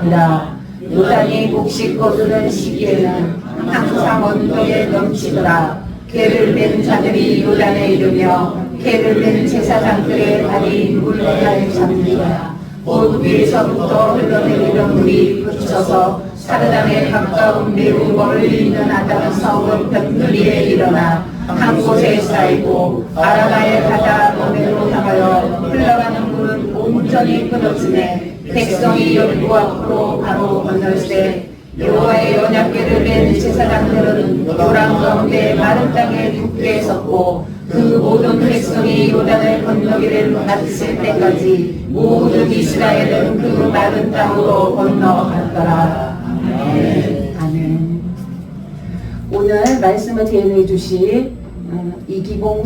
하였느니라. 요단이 곡식 거두는 시기에는 항상 언덕에 넘치더라. 괴를 뺀 자들이 요단에 이르며 괴를 뺀 제사장들의 발이 물레를 잡느니라. 곧 위에서부터 흘러내리던 물이 그쳐서 사르단에 가까운 매우 멀리 있는 아담 성읍 벽돌이에 일어나 한 곳에 쌓이고 아라바의 바다 너머로 향하여 흘러가는 물은 온전히 끊어지네. 백성이 열고 앞으로 바로 건널세. 여호와의 언약궤를 뺀 제사장들은 요람 가운데 마른 땅에 굳게 섰고 그 모든 백성이 요단을 건너기를 마칠 때까지 모든 이스라엘은 그 마른 땅으로 건너갔더라. 아멘. 아멘. 오늘 말씀을 대행해 주실 이기봉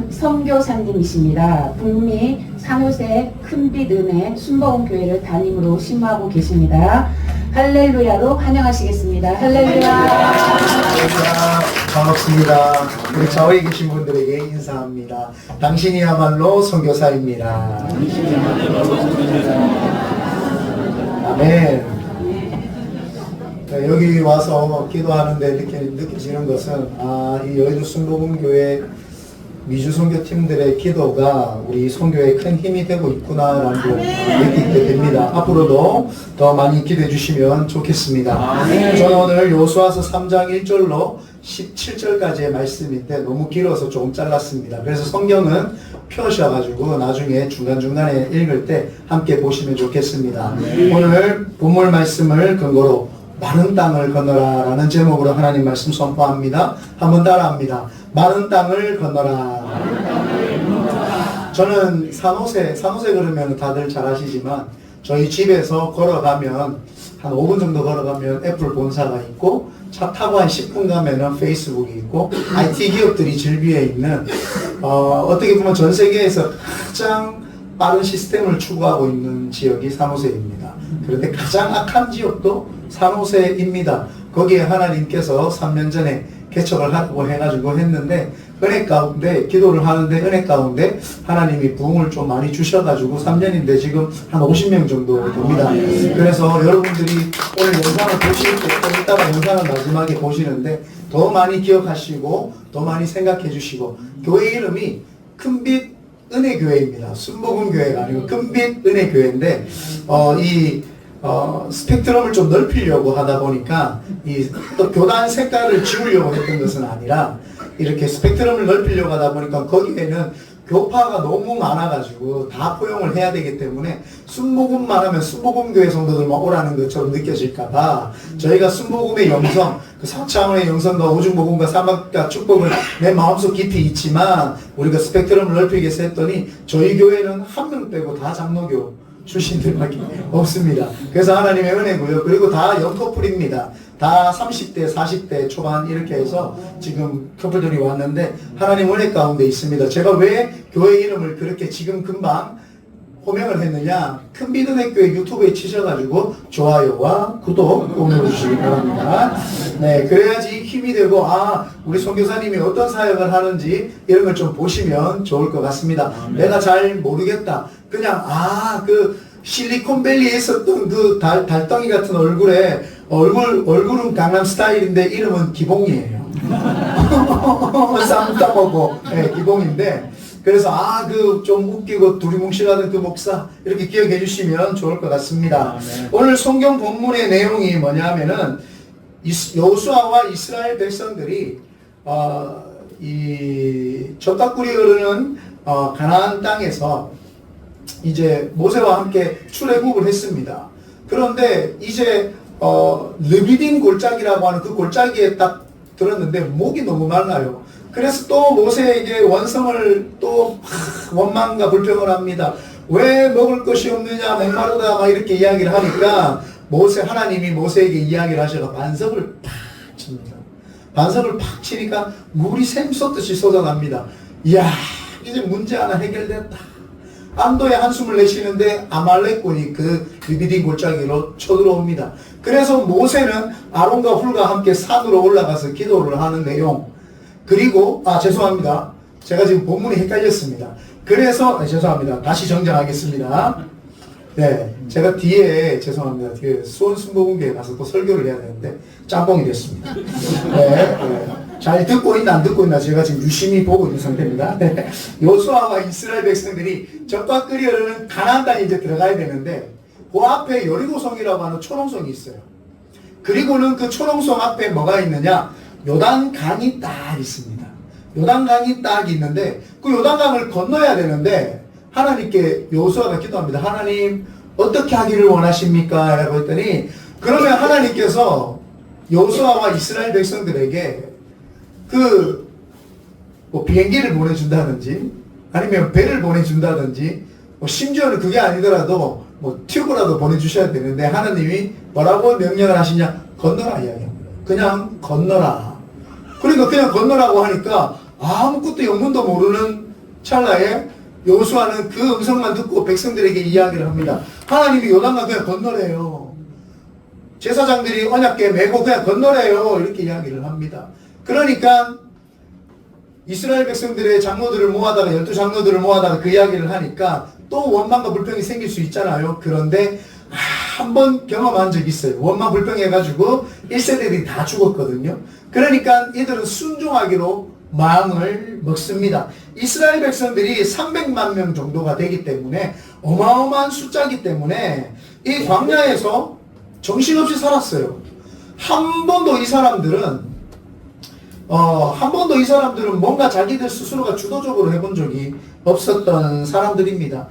선교사님이십니다. 북미 산호세 큰빛 은혜 순복음교회를 담임으로 신무하고 계십니다. 할렐루야로 환영하시겠습니다. 할렐루야. 할렐루야. 반갑습니다. 우리 좌우에 계신 분들에게 인사합니다. 당신이야말로 선교사입니다. 아멘. 여기 와서 기도하는데 느껴지는 것은 이 여의도 순복음교회 미주 선교팀들의 기도가 우리 선교에 큰 힘이 되고 있구나라는 걸 느끼게 됩니다. 앞으로도 더 많이 기도해 주시면 좋겠습니다. 저는 오늘 요수아서 3장 1절로 17절까지의 말씀인데 너무 길어서 조금 잘랐습니다. 그래서 성경은 펴셔가지고 나중에 중간중간에 읽을 때 함께 보시면 좋겠습니다. 오늘 본문 말씀을 근거로 마른 땅을 건너라 라는 제목으로 하나님 말씀 선포합니다. 한번 따라합니다. 마른 땅을 건너라. 저는 산호세 그러면 다들 잘 아시지만 저희 집에서 걸어가면 한 5분 정도 걸어가면 애플 본사가 있고 차 타고 한 10분 가면은 페이스북이 있고 IT 기업들이 즐비해 있는 어떻게 보면 전 세계에서 가장 빠른 시스템을 추구하고 있는 지역이 산호세입니다. 그런데 가장 악한 지역도 산호세입니다. 거기에 하나님께서 3년 전에 개척을 하고 해가지고 했는데 은혜 가운데 기도를 하는데 은혜 가운데 하나님이 부흥을 좀 많이 주셔가지고 3년인데 지금 한 50명 정도 됩니다. 그래서 여러분들이 오늘 영상을 보실 때 이따가 영상을 마지막에 보시는데 더 많이 기억하시고 더 많이 생각해 주시고 교회 이름이 큰빛 은혜교회입니다. 순복음교회가 아니고 큰빛 은혜교회인데 스펙트럼을 좀 넓히려고 하다 보니까 또 교단 색깔을 지우려고 했던 것은 아니라 이렇게 스펙트럼을 넓히려고 하다 보니까 거기에는 교파가 너무 많아가지고 다 포용을 해야 되기 때문에 순복음만 하면 순복음교회 성도들만 오라는 것처럼 느껴질까봐 저희가 순복음의 영성, 그 4차원의 영성과 오중복음과 사막과 축복은 내 마음속 깊이 있지만 우리가 스펙트럼을 넓히기 위해서 했더니 저희 교회는 한 명 빼고 다 장로교 출신들밖에 없습니다. 그래서 하나님의 은혜고요. 그리고 다 영커플입니다. 다 30대, 40대 초반 이렇게 해서 지금 커플들이 왔는데 하나님 은혜 가운데 있습니다. 제가 왜 교회 이름을 그렇게 지금 금방 호명을 했느냐? 큰빛 은혜교회 유튜브에 치셔가지고 좋아요와 구독 꼭 눌러주시기 바랍니다. 네, 그래야지 힘이 되고 우리 선교사님이 어떤 사역을 하는지 이런 걸 좀 보시면 좋을 것 같습니다. 내가 잘 모르겠다. 그냥 그 실리콘밸리에 있었던 그 달덩이 같은 얼굴에 얼굴은 강남 스타일인데 이름은 기봉이에요. 쌈따먹고 기봉인데 그래서 그 좀 웃기고 두리뭉실하던 그 목사 이렇게 기억해 주시면 좋을 것 같습니다. 오늘 성경 본문의 내용이 뭐냐면은 여호수아와 이스라엘 백성들이 이 젖가꿀이 흐르는 가나안 땅에서 이제 모세와 함께 출애굽을 했습니다. 그런데 이제 르비딘 골짜기라고 하는 그 골짜기에 딱 들었는데 목이 너무 말라요. 그래서 또 모세에게 원성을 또 원망과 불평을 합니다. 왜 먹을 것이 없느냐 목마르다 막 이렇게 이야기를 하니까 하나님이 모세에게 이야기를 하셔서 반석을 팍 칩니다. 반석을 팍 치니까 물이 샘솟듯이 쏟아납니다. 이야 이제 문제 하나 해결됐다. 안도의 한숨을 내쉬는데 아말렉군이 그 르비딘 골짜기로 쳐들어옵니다. 그래서 모세는 아론과 훌과 함께 산으로 올라가서 기도를 하는 내용. 그리고 죄송합니다. 제가 지금 본문이 헷갈렸습니다. 그래서 죄송합니다. 다시 정정하겠습니다. 네, 제가 뒤에 죄송합니다. 뒤에 수원 순복음교회 가서 또 설교를 해야 되는데 짬뽕이 됐습니다. 네, 잘 듣고 있나 안 듣고 있나 제가 지금 유심히 보고 있는 상태입니다. 네. 요수아와 이스라엘 백성들이 적과 끓이 흐르는 가나안 땅에 이제 들어가야 되는데 그 앞에 여리고성이라고 하는 초롱성이 있어요. 그리고는 그 초롱성 앞에 뭐가 있느냐? 요단강이 딱 있습니다. 요단강이 딱 있는데 그 요단강을 건너야 되는데 하나님께 여호수아가 기도합니다. 하나님 어떻게 하기를 원하십니까? 라고 했더니 그러면 하나님께서 여호수아와 이스라엘 백성들에게 뭐 비행기를 보내준다든지 아니면 배를 보내준다든지 뭐 심지어는 그게 아니더라도 뭐 튜브라도 보내주셔야 되는데 하나님이 뭐라고 명령을 하시냐? 건너라 이야기합니다. 그냥 건너라. 그러니까 그냥 건너라고 하니까 아무것도 영문도 모르는 찰나에 여호수아는 그 음성만 듣고 백성들에게 이야기를 합니다. 하나님이 요단강 그냥 건너래요. 제사장들이 언약궤 메고 그냥 건너래요. 이렇게 이야기를 합니다. 그러니까 이스라엘 백성들의 장로들을 모아다가 12장로들을 모아다가 그 이야기를 하니까 또 원망과 불평이 생길 수 있잖아요. 그런데 한번 경험한 적이 있어요. 원망 불평해가지고 1세대들이 다 죽었거든요. 그러니까 이들은 순종하기로 마음을 먹습니다. 이스라엘 백성들이 300만 명 정도가 되기 때문에 어마어마한 숫자이기 때문에 이 광야에서 정신없이 살았어요. 한 번도 이 사람들은 뭔가 자기들 스스로가 주도적으로 해본 적이 없었던 사람들입니다.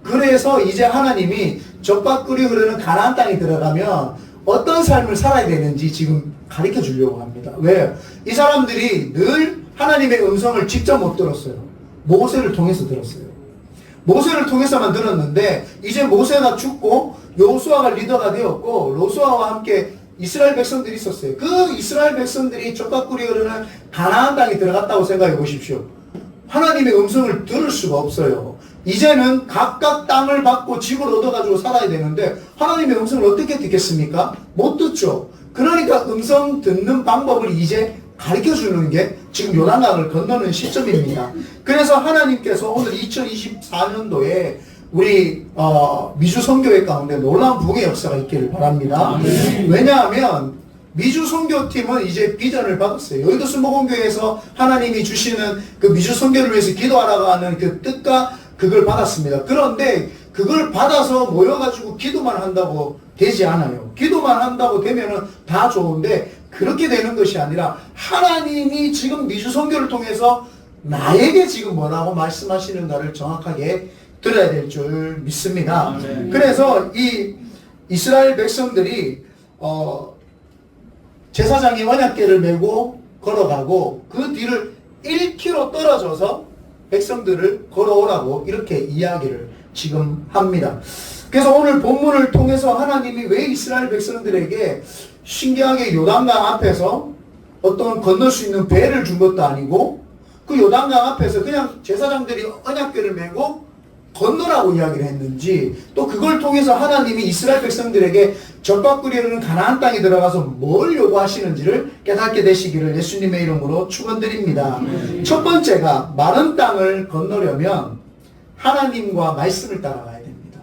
그래서 이제 하나님이 젖과 꿀이 흐르는 가나안 땅에 들어가면 어떤 삶을 살아야 되는지 지금 가르쳐 주려고 합니다. 왜요? 이 사람들이 늘 하나님의 음성을 직접 못 들었어요. 모세를 통해서 들었어요. 모세를 통해서만 들었는데 이제 모세가 죽고 여호수아가 리더가 되었고 여호수아와 함께 이스라엘 백성들이 있었어요. 그 이스라엘 백성들이 젖과 꿀이 흐르는 가나안 땅에 들어갔다고 생각해 보십시오. 하나님의 음성을 들을 수가 없어요. 이제는 각각 땅을 받고 집을 얻어가지고 살아야 되는데 하나님의 음성을 어떻게 듣겠습니까? 못 듣죠. 그러니까 음성 듣는 방법을 이제 가르쳐주는 게 지금 요단강을 건너는 시점입니다. 그래서 하나님께서 오늘 2024년도에 우리 미주선교회 가운데 놀라운 부흥의 역사가 있기를 바랍니다. 왜냐하면 미주선교팀은 이제 비전을 받았어요. 여의도 순복음교회에서 하나님이 주시는 그 미주선교를 위해서 기도하라고 하는 그 뜻과 그걸 받았습니다. 그런데 그걸 받아서 모여가지고 기도만 한다고 되지 않아요. 기도만 한다고 되면은 다 좋은데 그렇게 되는 것이 아니라 하나님이 지금 미주선교를 통해서 나에게 지금 뭐라고 말씀하시는가를 정확하게 들어야 될 줄 믿습니다. 그래서 이 이스라엘 백성들이 제사장이 언약궤를 메고 걸어가고 그 뒤를 1km 떨어져서 백성들을 걸어오라고 이렇게 이야기를 지금 합니다. 그래서 오늘 본문을 통해서 하나님이 왜 이스라엘 백성들에게 신기하게 요단강 앞에서 어떤 건널 수 있는 배를 준 것도 아니고 그 요단강 앞에서 그냥 제사장들이 언약궤를 메고 건너라고 이야기를 했는지 또 그걸 통해서 하나님이 이스라엘 백성들에게 젖과 꿀이 흐르는 가나안 땅에 들어가서 뭘 요구하시는지를 깨닫게 되시기를 예수님의 이름으로 축원드립니다. 첫 번째가 마른 땅을 건너려면 하나님과 말씀을 따라가야 됩니다.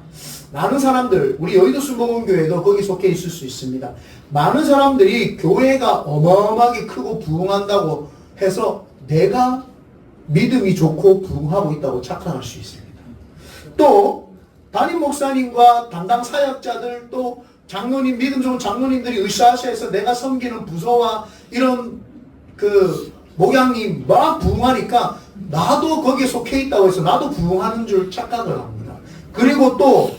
많은 사람들, 우리 여의도 순복음교회도 거기 속해 있을 수 있습니다. 많은 사람들이 교회가 어마어마하게 크고 부흥한다고 해서 내가 믿음이 좋고 부흥하고 있다고 착각할 수 있습니다. 또 담임 목사님과 담당 사역자들 또 장로님, 믿음 좋은 장로님들이 으쌰으쌰해서 내가 섬기는 부서와 이런 그 목양님 막 부흥하니까 나도 거기에 속해 있다고 해서 나도 부흥하는 줄 착각을 합니다. 그리고 또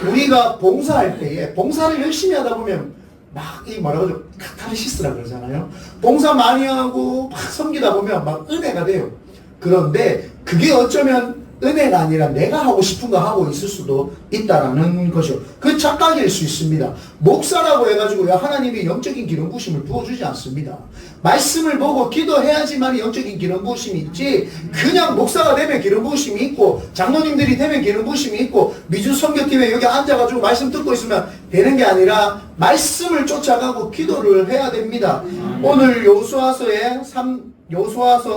우리가 봉사할 때에 봉사를 열심히 하다 보면 막 이 뭐라고 하죠? 카타르시스라 그러잖아요. 봉사 많이 하고 막 섬기다 보면 막 은혜가 돼요. 그런데 그게 어쩌면 은혜가 아니라 내가 하고 싶은 거 하고 있을 수도 있다라는 거죠. 그 착각일 수 있습니다. 목사라고 해가지고 하나님이 영적인 기름 부으심을 부어주지 않습니다. 말씀을 보고 기도해야지만 영적인 기름 부으심이 있지 그냥 목사가 되면 기름 부으심이 있고 장로님들이 되면 기름 부으심이 있고 미주 선교팀에 여기 앉아가지고 말씀 듣고 있으면 되는 게 아니라 말씀을 쫓아가고 기도를 해야 됩니다. 오늘 여호수아서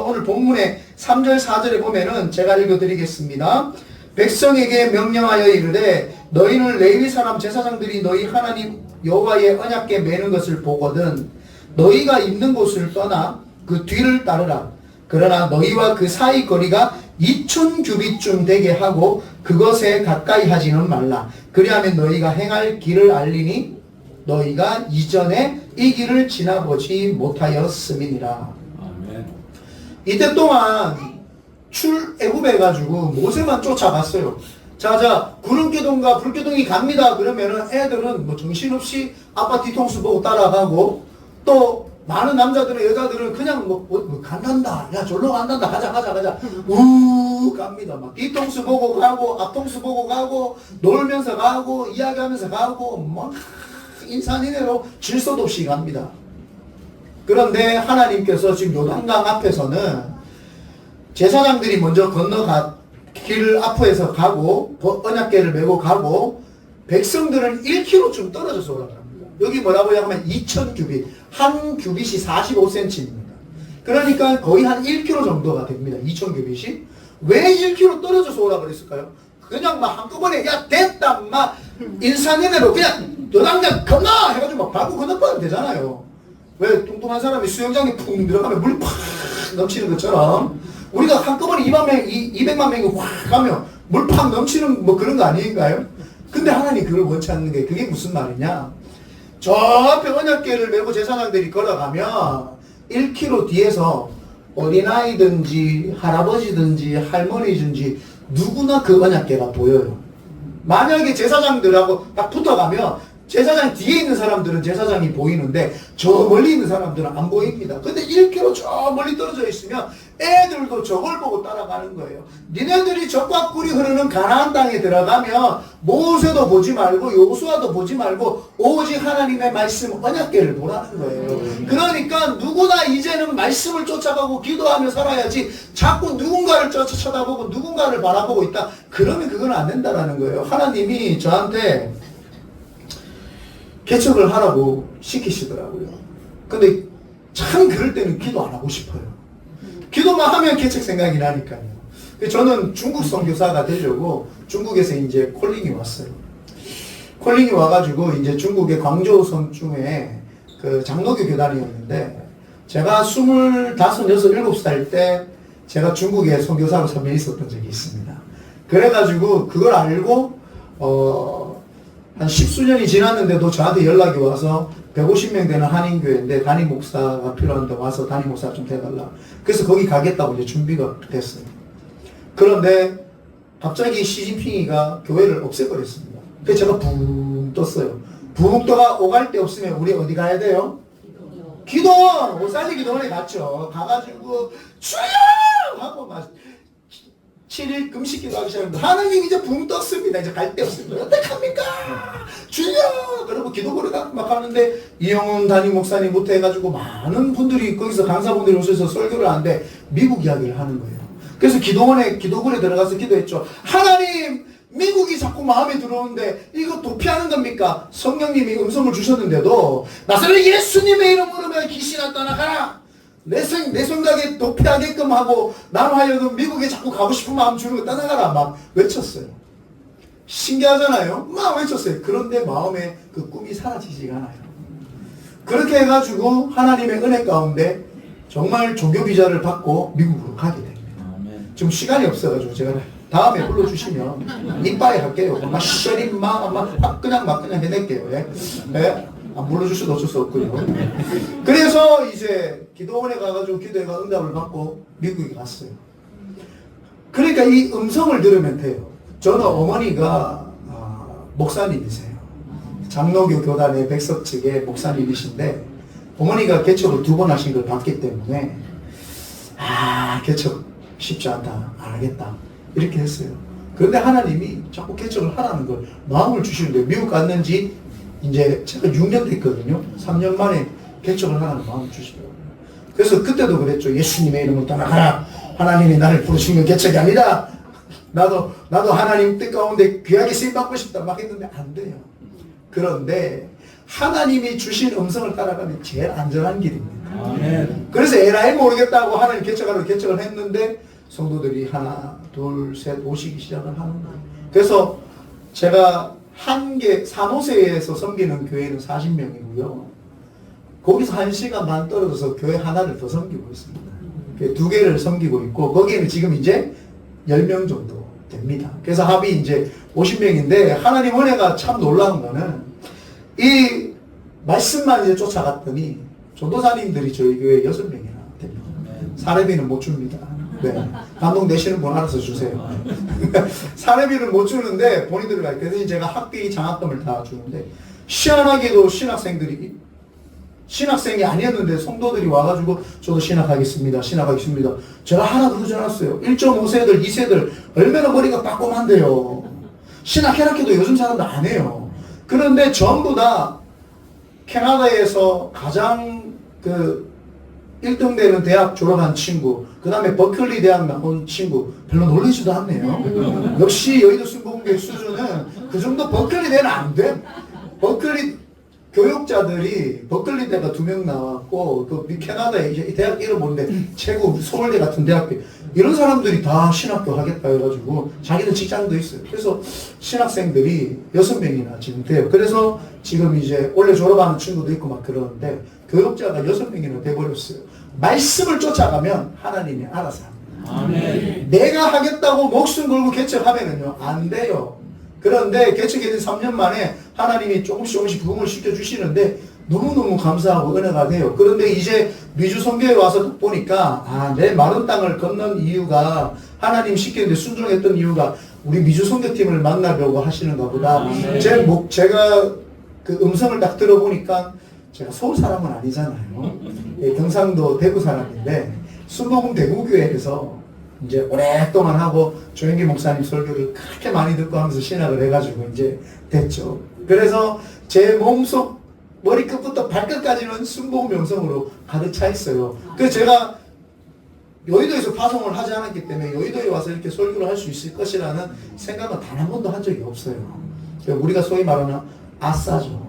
오늘 본문의 3절 4절에 보면은 제가 읽어드리겠습니다. 백성에게 명령하여 이르되 너희는 레위 사람 제사장들이 너희 하나님 여호와의 언약궤 매는 것을 보거든 너희가 있는 곳을 떠나 그 뒤를 따르라. 그러나 너희와 그 사이 거리가 2000규빗쯤 되게 하고 그것에 가까이 하지는 말라. 그리하면 너희가 행할 길을 알리니 너희가 이전에 이 길을 지나보지 못하였음이니라. 아멘. 이때 동안 출애굽해가지고 모세만 쫓아갔어요. 자, 구름기둥과 불기둥이 갑니다. 그러면은 애들은 뭐 정신없이 아빠 뒤통수 보고 따라가고, 또 많은 남자들은 여자들은 그냥 뭐 간단다. 야, 절로 간단다. 가자. 우 갑니다. 막 뒤통수 보고 가고, 앞통수 보고 가고, 놀면서 가고, 이야기하면서 가고, 막 인산인해로 질서도 없이 갑니다. 그런데 하나님께서 지금 요단강 앞에서는 제사장들이 먼저 길 앞에서 가고 언약궤를 메고 가고 백성들은 1km쯤 떨어져서 올라갑니다. 여기 뭐라고 하면 2000규빗, 한 규빗이 45cm입니다. 그러니까 거의 한 1km 정도가 됩니다. 2000규빗이. 왜 1km 떨어져서 오라 그랬을까요? 그냥 막 한꺼번에 야 됐다 막 인산인해로 그냥 요단강 건너 해가지고 막 밟고 건너가면 되잖아요. 왜 뚱뚱한 사람이 수영장에 푹 들어가면 물이 팍 넘치는 것처럼 우리가 한꺼번에 200만 명이 확 가면 물 팍 넘치는 뭐 그런 거 아닌가요? 근데 하나님 그걸 원치 않는 게 그게 무슨 말이냐? 저 앞에 언약궤를 메고 제사장들이 걸어가면 1km 뒤에서 어린아이든지 할아버지든지 할머니든지 누구나 그 언약궤가 보여요. 만약에 제사장들하고 딱 붙어가면 제사장 뒤에 있는 사람들은 제사장이 보이는데 저 멀리 있는 사람들은 안 보입니다. 근데 1km 저 멀리 떨어져 있으면 애들도 저걸 보고 따라가는 거예요. 니네들이 적과 꿀이 흐르는 가나안 땅에 들어가면 모세도 보지 말고 여호수아도 보지 말고 오직 하나님의 말씀 언약궤를 보라는 거예요. 그러니까 누구나 이제는 말씀을 쫓아가고 기도하며 살아야지 자꾸 누군가를 쳐다보고 누군가를 바라보고 있다. 그러면 그건 안 된다라는 거예요. 하나님이 저한테 개척을 하라고 시키시더라고요. 근데 참 그럴 때는 기도 안 하고 싶어요. 기도만 하면 개척 생각이 나니까요. 저는 중국 선교사가 되려고 중국에서 이제 콜링이 왔어요. 콜링이 와가지고 이제 중국의 광저우 성중에 그 장로교 교단이었는데 제가 25, 6, 7살 때 제가 중국에 선교사로 선배에 있었던 적이 있습니다. 그래가지고 그걸 알고 한 10수년이 지났는데도 저한테 연락이 와서 150명 되는 한인교회인데 담임 목사가 필요한데 와서 담임 목사 좀 돼달라. 그래서 거기 가겠다고 이제 준비가 됐어요. 그런데 갑자기 시진핑이가 교회를 없애버렸습니다. 그래서 제가 붕 떴어요. 붕 떠가 오갈 데 없으면 우리 어디 가야 돼요? 기도원! 오살리 기도원에 갔죠. 가가지고 주여! 하고 막 7일 금식 기도하기 시작합니다. 하나님 이제 붕 떴습니다. 이제 갈 데 없습니다. 어떡합니까? 주여! 그러고 기도를 막 하는데 이영훈 담임 목사님부터 해가지고 많은 분들이 거기서 강사분들이 오셔서 설교를 하는데 미국 이야기를 하는 거예요. 그래서 기도원에 기도굴에 들어가서 기도했죠. 하나님 미국이 자꾸 마음에 들어오는데 이거 도피하는 겁니까? 성령님이 음성을 주셨는데도 나사렛 예수님의 이름으로 귀신아 떠나가라. 내 생각에 도피하게끔 하고 나로 하여금 미국에 자꾸 가고 싶은 마음 주는 거 떠나가라 막 외쳤어요. 신기하잖아요. 막 외쳤어요. 그런데 마음에 그 꿈이 사라지지가 않아요. 그렇게 해가지고 하나님의 은혜 가운데 정말 종교 비자를 받고 미국으로 가게 됩니다. 지금 시간이 없어가지고 제가 다음에 불러주시면 이빠이 할게요. 막 셔린 막 그냥 해낼게요. 예? 안 불러주셔도 어쩔 수 없고요. 그래서 이제 기도원에 가가지고 기도회가 응답을 받고 미국에 갔어요. 그러니까 이 음성을 들으면 돼요. 저는 어머니가 목사님이세요. 장로교 교단의 백석 측의 목사님이신데 어머니가 개척을 2번 하신 걸 봤기 때문에 개척 쉽지 않다. 안 하겠다. 이렇게 했어요. 그런데 하나님이 자꾸 개척을 하라는 걸 마음을 주시는데 미국 갔는지 이제 제가 6년 됐거든요. 3년 만에 개척을 하라는 마음을 주시더라고요. 그래서 그때도 그랬죠. 예수님의 이름으로 떠나가라. 하나님이 나를 부르신 건 개척이 아니다. 나도 하나님 뜻 가운데 귀하게 쓰임받고 싶다. 막 했는데 안 돼요. 그런데 하나님이 주신 음성을 따라가면 제일 안전한 길입니다. 아멘. 그래서 에라이 모르겠다고 하나님 개척하라고 개척을 했는데 성도들이 하나, 둘, 셋 오시기 시작을 하는 거예요. 그래서 제가 산호세에서 섬기는 교회는 40명이고요. 거기서 1시간 반 떨어져서 교회 하나를 더 섬기고 있습니다. 2개를 섬기고 있고, 거기에는 지금 이제 10명 정도 됩니다. 그래서 합이 이제 50명인데, 하나님 은혜가 참 놀라운 거는, 이 말씀만 이제 쫓아갔더니, 전도사님들이 저희 교회 6명이나 됩니다. 사례비는 못 줍니다. 네. 감동되시는 분 알아서 주세요. 사례비는 못 주는데, 본인들이 갈 때, 대신 제가 학비 장학금을 다 주는데, 희한하게도 신학생이 아니었는데 성도들이 와가지고 저도 신학하겠습니다. 제가 하나 더 전했어요. 1.5세들, 2세들 얼마나 머리가 빠꼼한데요. 신학해라해도 요즘 사람들 안 해요. 그런데 전부 다 캐나다에서 가장 1등 되는 대학 졸업한 친구, 그 다음에 버클리 대학 나온 친구, 별로 놀리지도 않네요. 역시 여의도 순복음교회 수준은 그 정도 버클리 대는 안 돼. 버클리 교육자들이 버클리대가 2명 나왔고, 캐나다에 대학 이름 모르는데 최고 서울대 같은 대학교, 이런 사람들이 다 신학교 하겠다 해가지고 자기들 직장도 있어요. 그래서 신학생들이 6명이나 지금 돼요. 그래서 지금 이제 원래 졸업하는 친구도 있고 막 그러는데 교육자가 6명이나 돼버렸어요. 말씀을 쫓아가면 하나님이 알아서 합니다. 아멘. 내가 하겠다고 목숨 걸고 개척하면은요 안 돼요. 그런데 개척이 된 3년 만에 하나님이 조금씩 부흥을 시켜주시는데 너무너무 감사하고 은혜가 돼요. 그런데 이제 미주 선교에 와서 보니까 내 마른 땅을 건넌 이유가, 하나님 시키는데 순종했던 이유가 우리 미주 선교팀을 만나려고 하시는가 보다. 제가 그 음성을 딱 들어보니까 제가 서울 사람은 아니잖아요. 경상도 대구 사람인데 순복음 대구교회에서 이제 오랫동안 하고 조영기 목사님 설교를 그렇게 많이 듣고 하면서 신학을 해가지고 이제 됐죠. 그래서 제 몸속 머리끝부터 발끝까지는 순복음 영성으로 가득 차 있어요. 그래서 제가 여의도에서 파송을 하지 않았기 때문에 여의도에 와서 이렇게 설교를 할 수 있을 것이라는 생각은 단 한 번도 한 적이 없어요. 우리가 소위 말하는 아싸죠.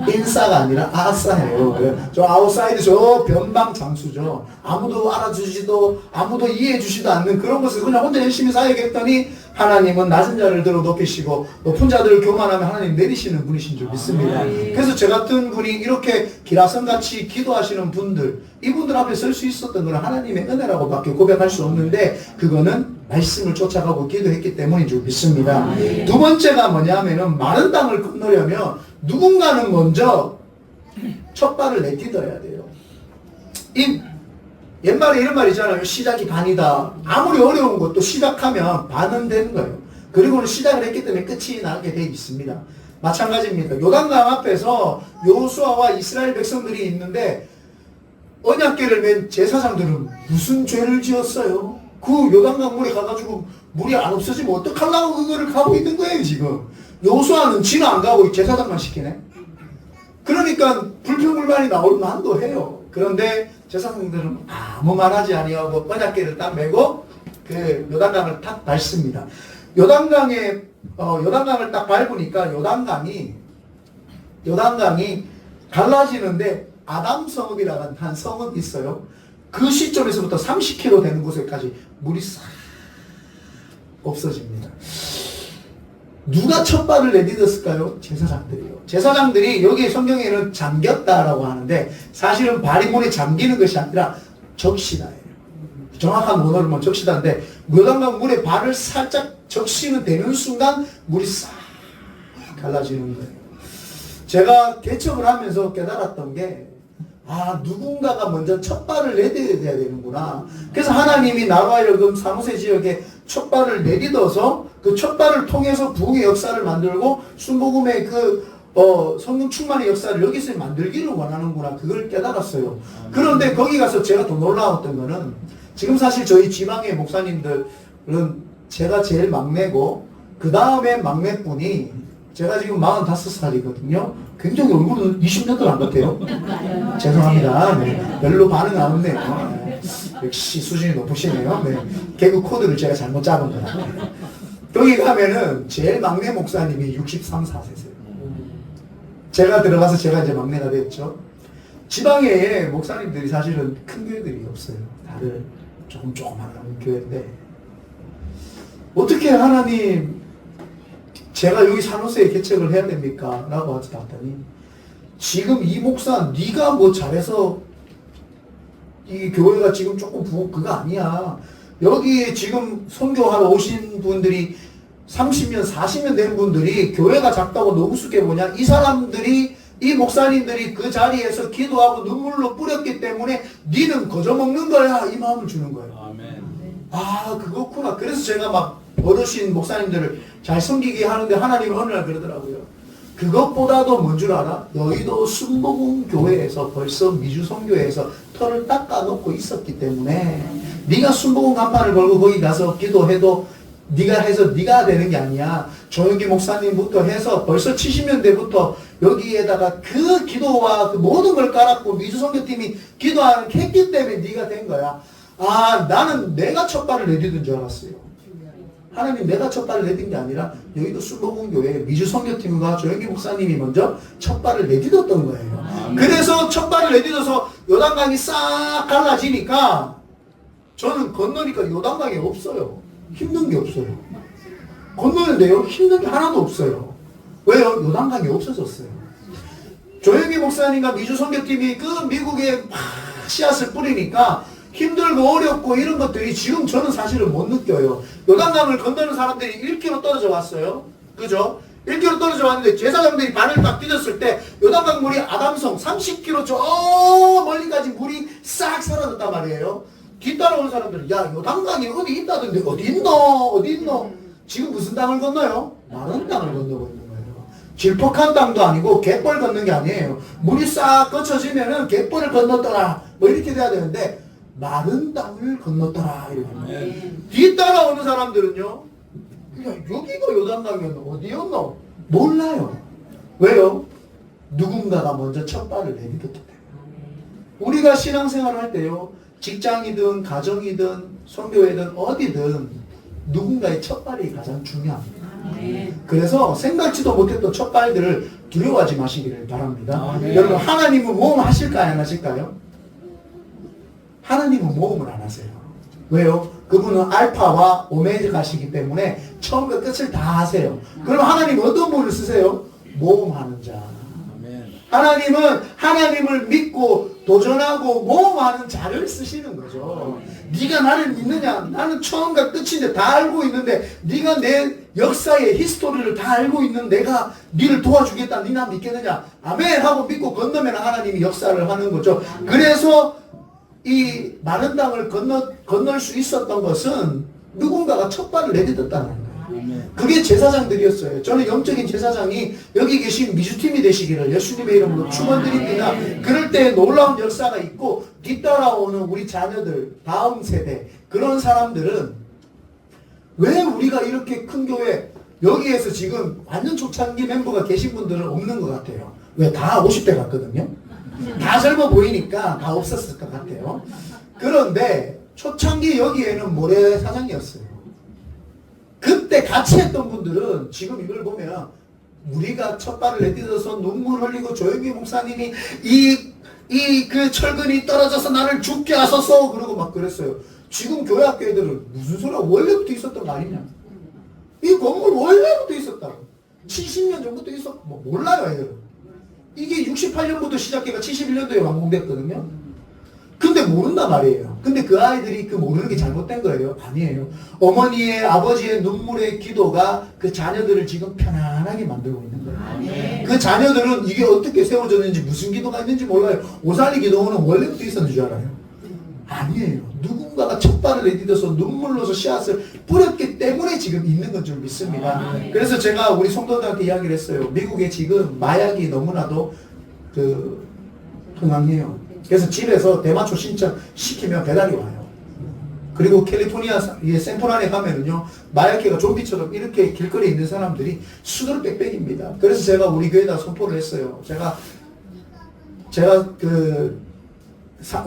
인싸가 아니라 아싸예요. 저 아웃사이드, 저 변방 장수죠. 아무도 알아주지도, 아무도 이해해주지도 않는 그런 것을 그냥 혼자 열심히 살아야겠더니 하나님은 낮은 자를 들어 높이시고 높은 자들을 교만하면 하나님 내리시는 분이신 줄 믿습니다. 그래서 저 같은 분이 이렇게 기라성같이 기도하시는 분들, 이분들 앞에 설 수 있었던 건 하나님의 은혜라고밖에 고백할 수 없는데, 그거는 말씀을 쫓아가고 기도했기 때문인 줄 믿습니다. 두 번째가 뭐냐면은 마른 땅을 건너려면 누군가는 먼저 첫 발을 내딛어야 돼요. 옛말에 이런 말 있잖아요. 시작이 반이다. 아무리 어려운 것도 시작하면 반은 되는 거예요. 그리고는 시작을 했기 때문에 끝이 나게 돼 있습니다. 마찬가지입니다. 요단강 앞에서 여호수아와 이스라엘 백성들이 있는데 언약궤를 맨 제사장들은 무슨 죄를 지었어요? 그 요단강 물에 가가지고 물이 안 없어지면 어떡하려고 그거를 가고 있는 거예요 지금. 여호수아는 지는 안 가고 제사장만 시키네. 그러니까 불평불만이 나올 만도 해요. 그런데 제사장들은 아무 말하지 아니하고 언약궤를 딱 메고 그 요단강을 딱 밟습니다. 요단강을 딱 밟으니까 요단강이 갈라지는데 아담 성읍이라는 한 성읍이 있어요. 그 시점에서부터 30km 되는 곳에까지 물이 싹 없어집니다. 누가 첫 발을 내딛었을까요? 제사장들이요. 제사장들이 여기 성경에는 잠겼다라고 하는데 사실은 발이 물에 잠기는 것이 아니라 적시다예요. 정확한 원어를 보면 적시다인데 요단강 물에 발을 살짝 적시는 되는 순간 물이 싹 갈라지는 거예요. 제가 개척을 하면서 깨달았던 게 누군가가 먼저 첫 발을 내딛어야 되는구나. 그래서 하나님이 나와 하여금 사무세 지역에 첫 발을 내딛어서 그 첫 발을 통해서 부흥의 역사를 만들고 순복음의 성령 충만의 역사를 여기서 만들기를 원하는구나. 그걸 깨달았어요. 그런데 거기 가서 제가 더 놀라웠던 거는 지금 사실 저희 지방의 목사님들은 제가 제일 막내고 그 다음에 막내분이 제가 지금 45살이거든요. 굉장히 얼굴은 20년도 안 같아요. 죄송합니다. 네. 별로 반응 안 없네요. 네. 역시 수준이 높으시네요. 네. 개그 코드를 제가 잘못 잡은 거라. 여기 가면은 제일 막내 목사님이 63, 4세세요. 제가 들어가서 제가 이제 막내가 됐죠. 지방에 목사님들이 사실은 큰 교회들이 없어요. 다들 조그마한 교회인데 어떻게 하나님 제가 여기 산호세에 개척을 해야 됩니까? 라고 봤더니 지금 이 목사 네가 뭐 잘해서 이 교회가 지금 조금 그거 아니야. 여기에 지금 선교하러 오신 분들이 30년 40년 된 분들이 교회가 작다고 너무 우습게 보냐? 이 사람들이 이 목사님들이 그 자리에서 기도하고 눈물로 뿌렸기 때문에 니는 거저먹는 거야. 이 마음을 주는 거예요. 아멘. 아 그렇구나. 그래서 제가 막 어르신 목사님들을 잘 섬기게 하는데 하나님은 어느 날 그러더라고요. 그것보다도 뭔 줄 알아? 너희도 순복음 교회에서 벌써 미주선교회에서 털을 닦아놓고 있었기 때문에 네가 순복음 간판을 걸고 거기 가서 기도해도 네가 해서 네가 되는 게 아니야. 조영기 목사님부터 해서 벌써 70년대부터 여기에다가 그 기도와 그 모든 걸 깔았고 미주선교팀이 기도하는 했기 때문에 네가 된 거야. 아 나는 내가 첫 발을 내딛은 줄 알았어요. 하나님 내가 첫 발을 내딛은 게 아니라 여기도 순복음교회 미주선교팀과 조영기 목사님이 먼저 첫 발을 내딛었던 거예요. 그래서 첫 발을 내딛어서 요단강이 싹 갈라지니까 저는 건너니까 요단강이 없어요. 힘든 게 없어요. 건너는데요 힘든 게 하나도 없어요. 왜요? 요단강이 없어졌어요. 조영기 목사님과 미주선교팀이 그 미국에 막 씨앗을 뿌리니까 힘들고 어렵고 이런 것들이 지금 저는 사실은 못 느껴요. 요단강을 건너는 사람들이 1km 떨어져 왔어요. 그죠? 1km 떨어져 왔는데 제사장들이 발을 딱 디뎠을 때 요단강 물이 아담성 30km 저 멀리까지 물이 싹 사라졌단 말이에요. 뒤따라오는 사람들은 야 요단강이 어디 있다던데 어디 있노? 지금 무슨 땅을 건너요? 마른 땅을 건너고 있는 거예요. 질퍽한 땅도 아니고 갯벌 걷는 게 아니에요. 물이 싹 거쳐지면은 갯벌을 건넜더라 뭐 이렇게 돼야 되는데 마른 땅을 건넜더라 이렇게. 뒤따라오는 사람들은요 야 여기가 요단강이었나 어디였나 몰라요. 왜요? 누군가가 먼저 첫 발을 내딛었기 때문에. 우리가 신앙생활을 할 때요 직장이든 가정이든 선교회든 어디든 누군가의 첫 발이 가장 중요합니다. 그래서 생각지도 못했던 첫 발들을 두려워하지 마시기를 바랍니다. 여러분 하나님은 모험 하실까요 안 하실까요? 하나님은 모험을 안 하세요. 왜요? 그분은 알파와 오메가시기 때문에 처음과 끝을 다 하세요. 그럼 하나님은 어떤 분을 쓰세요? 모험하는 자. 하나님은 하나님을 믿고 도전하고 모험하는 자를 쓰시는 거죠. 네가 나를 믿느냐? 나는 처음과 끝인데 다 알고 있는데 네가 내 역사의 히스토리를 다 알고 있는 내가 네를 도와주겠다. 네나 믿겠느냐? 아멘 하고 믿고 건너면 하나님이 역사를 하는 거죠. 그래서 이 마른 땅을 건널 수 있었던 것은 누군가가 첫 발을 내딛었다는 거예요. 그게 제사장들이었어요. 저는 영적인 제사장이 여기 계신 미주팀이 되시기를 예수님의 이름으로 축원드립니다. 그럴 때 놀라운 역사가 있고 뒤따라오는 우리 자녀들, 다음 세대 그런 사람들은 왜 우리가 이렇게 큰 교회 여기에서 지금 완전 초창기 멤버가 계신 분들은 없는 것 같아요. 왜? 다 50대 같거든요. 다 젊어 보이니까 다 없었을 것 같아요. 그런데 초창기 여기에는 모래사장이었어요. 그때 같이 했던 분들은 지금 이걸 보면 우리가 첫 발을 내딛어서 눈물 흘리고 조영기 목사님이 그 철근이 떨어져서 나를 죽게 하소서 그러고 막 그랬어요. 지금 교회학교 애들은 무슨 소리야 원래부터 있었던 거 아니냐. 이 건물 원래부터 있었다고. 70년 전부터 있었고 뭐 몰라요 애들은. 이게 68년부터 시작해가 71년도에 완공됐거든요. 근데 모른단 말이에요. 근데 그 아이들이 그 모르는 게 잘못된 거예요? 아니에요. 어머니의 아버지의 눈물의 기도가 그 자녀들을 지금 편안하게 만들고 있는 거예요. 그 자녀들은 이게 어떻게 세워졌는지 무슨 기도가 있는지 몰라요. 오살리 기도는 원래부터 있었는 줄 알아요? 아니에요. 누군가가 첫 발을 내딛어서 눈물로서 씨앗을 뿌렸기 때문에 지금 있는 건 줄 믿습니다. 그래서 제가 우리 성도들한테 이야기를 했어요. 미국에 지금 마약이 너무나도 흥황해요. 그래서 집에서 대마초 신청시키면 배달이 와요. 그리고 캘리포니아 샌프란에 가면은요 마약회가 좀비처럼 이렇게 길거리에 있는 사람들이 수두룩 빽빽입니다. 그래서 제가 우리 교회에다 선포를 했어요. 제가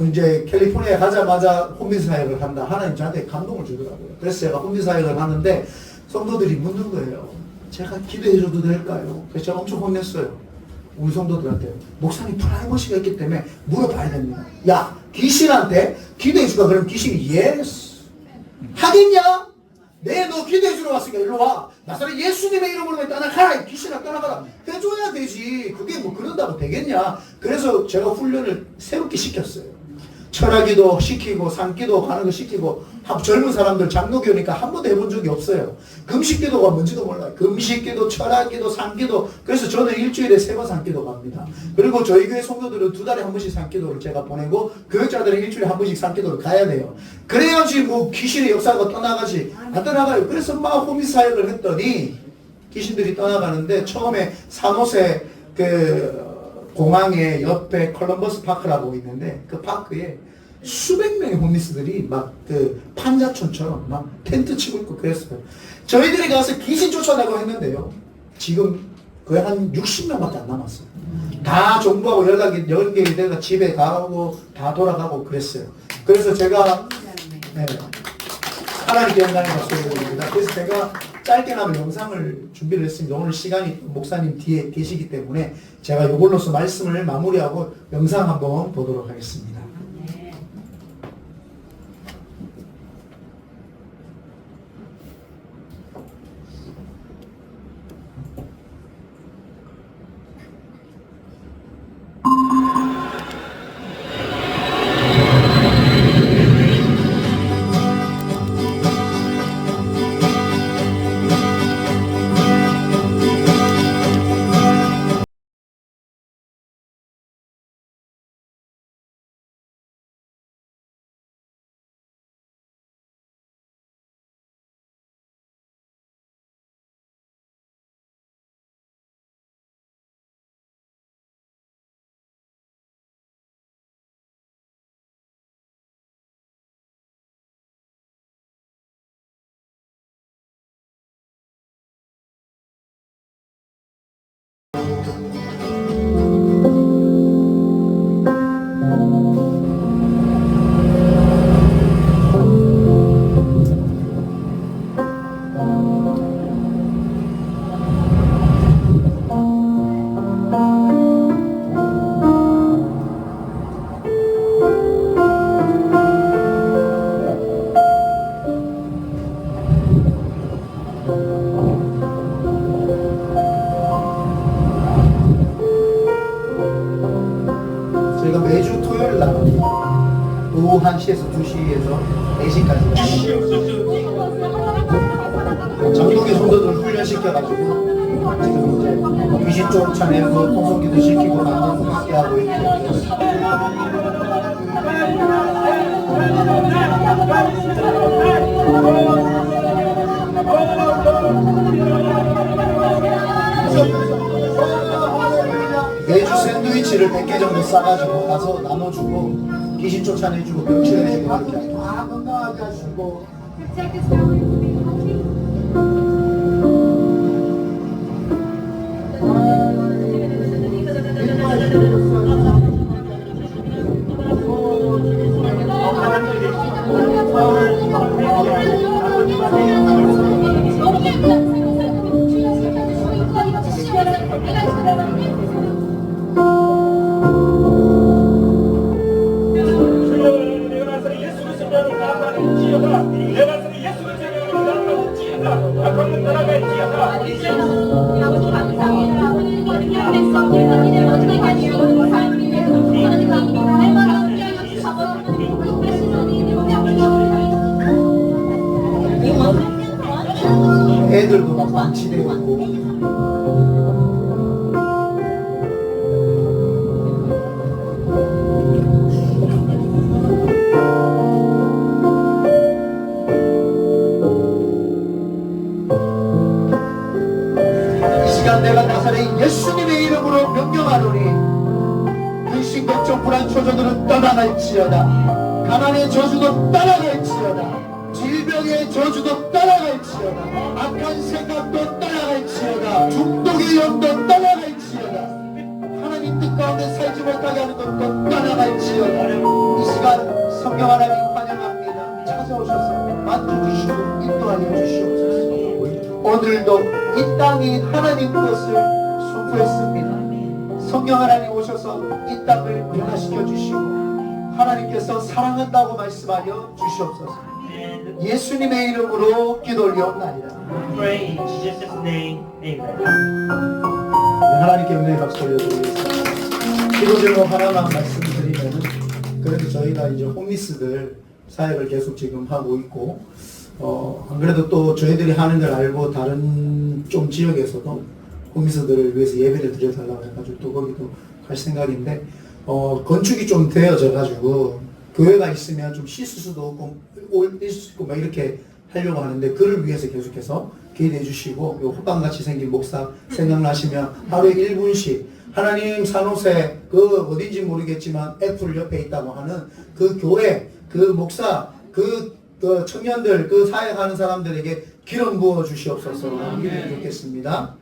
이제 캘리포니아에 가자마자 혼빈 사역을 한다. 하나님 저한테 감동을 주더라고요. 그래서 제가 혼빈 사역을 하는데 성도들이 묻는 거예요. 제가 기도해줘도 될까요? 그래서 제가 엄청 혼냈어요. 우리 성도들한테 목사님 프라이버시가 있기 때문에 물어봐야 됩니다. 야, 귀신한테 기도해주가. 그럼 귀신이 예스 하겠냐? 네, 너 기도해주러 왔으니까 일로 와. 나사렛 예수님의 이름으로 떠나가라. 귀신아 떠나가라. 해줘야 되지. 그게 뭐 그런다고 되겠냐? 그래서 제가 훈련을 새롭게 시켰어요. 철학기도 시키고 산기도 하는 거 시키고 젊은 사람들 장로교니까 한 번도 해본 적이 없어요. 금식기도가 뭔지도 몰라요. 금식기도, 철학기도, 산기도. 그래서 저는 일주일에 3번 산기도 갑니다. 그리고 저희 교회 성도들은 2달에 한 번씩 산기도를 제가 보내고 교역자들은 일주일에 한 번씩 산기도를 가야 돼요. 그래야지 뭐 귀신의 역사가 떠나가지. 안 떠나가요. 그래서 막 호미 사역을 했더니 귀신들이 떠나가는데 처음에 산호세 공항에 옆에 컬럼버스 파크라고 있는데 그 파크에 수백 명의 홈리스들이 막 판자촌처럼 막 텐트 치고 있고 그랬어요. 저희들이 가서 귀신 쫓아내고 했는데요. 지금 거의 한 60명밖에 안 남았어요. 다 정부하고 연결이 돼서 집에 가고 다 돌아가고 그랬어요. 그래서 제가 하나님께 영광을 받습니다. 그래서 제가 짧게나마 영상을 준비를 했습니다. 오늘 시간이 목사님 뒤에 계시기 때문에 제가 이걸로서 말씀을 마무리하고 영상 한번 보도록 하겠습니다. 저희가 매주 토요일 날 오후 1시에서 2시에서 4시까지 장로교 성도들 훈련시켜가지고 지금 이제 귀신 쫓아내고 통성기도 시키고 나눠서 함께 하고 있고 매주 샌드위치를 100개 정도 싸가지고 가서 나눠주고 귀신 쫓아내주고 병치해주고 이렇게 다 건강하게 하시고 Protect his family from being healthy. 애들도 막 방치되고 이 시간 내가 나사렛 예수님의 이름으로 명령하노니 근심 걱정 불안 초조들은 떠나갈지어다. 가난의 저주도 떠나갈지어다. 질병의 저주도 떠나갈지어다. 악한 생각도 떠나갈지어다. 중독의 영도 떠나갈지어다. 하나님 뜻 가운데 살지 못하게 하는 것도 떠나갈지어다. 이 시간 성령 하나님 환영합니다. 찾아오셔서 만져주시고 인도하여 주시옵소서. 오늘도 이 땅이 하나님 것을 선포했습니다. 성령 하나님 오셔서 이 땅을 변화시켜 주시고 하나님께서 사랑한다고 말씀하여 주시옵소서. And 예수님의 이름으로 기도 올리옵나이다. pray in Jesus' name. Amen. 네, 하나님께 은혜의 박수 올려드리겠습니다. 기도 제목 하나만 말씀드리면 그래도 저희가 이제 홈미스들 사역을 계속 지금 하고 있고 안 그래도 또 저희들이 하는 걸 알고 다른 좀 지역에서도 홈미스들을 위해서 예배를 드려달라고 해가지고 또 거기도 갈 생각인데 건축이 좀 되어져 가지고 교회가 있으면 좀 씻을 수도 없고 있을 수 있고 막 이렇게 하려고 하는데 그를 위해서 계속해서 기도해 주시고 요 호빵같이 생긴 목사 생각나시면 하루에 1분씩 하나님 산호세 그 어딘지 모르겠지만 애플 옆에 있다고 하는 그 교회 그 목사 그 청년들 그 사역하는 사람들에게 기름 부어 주시옵소서. 이렇게 좋겠습니다.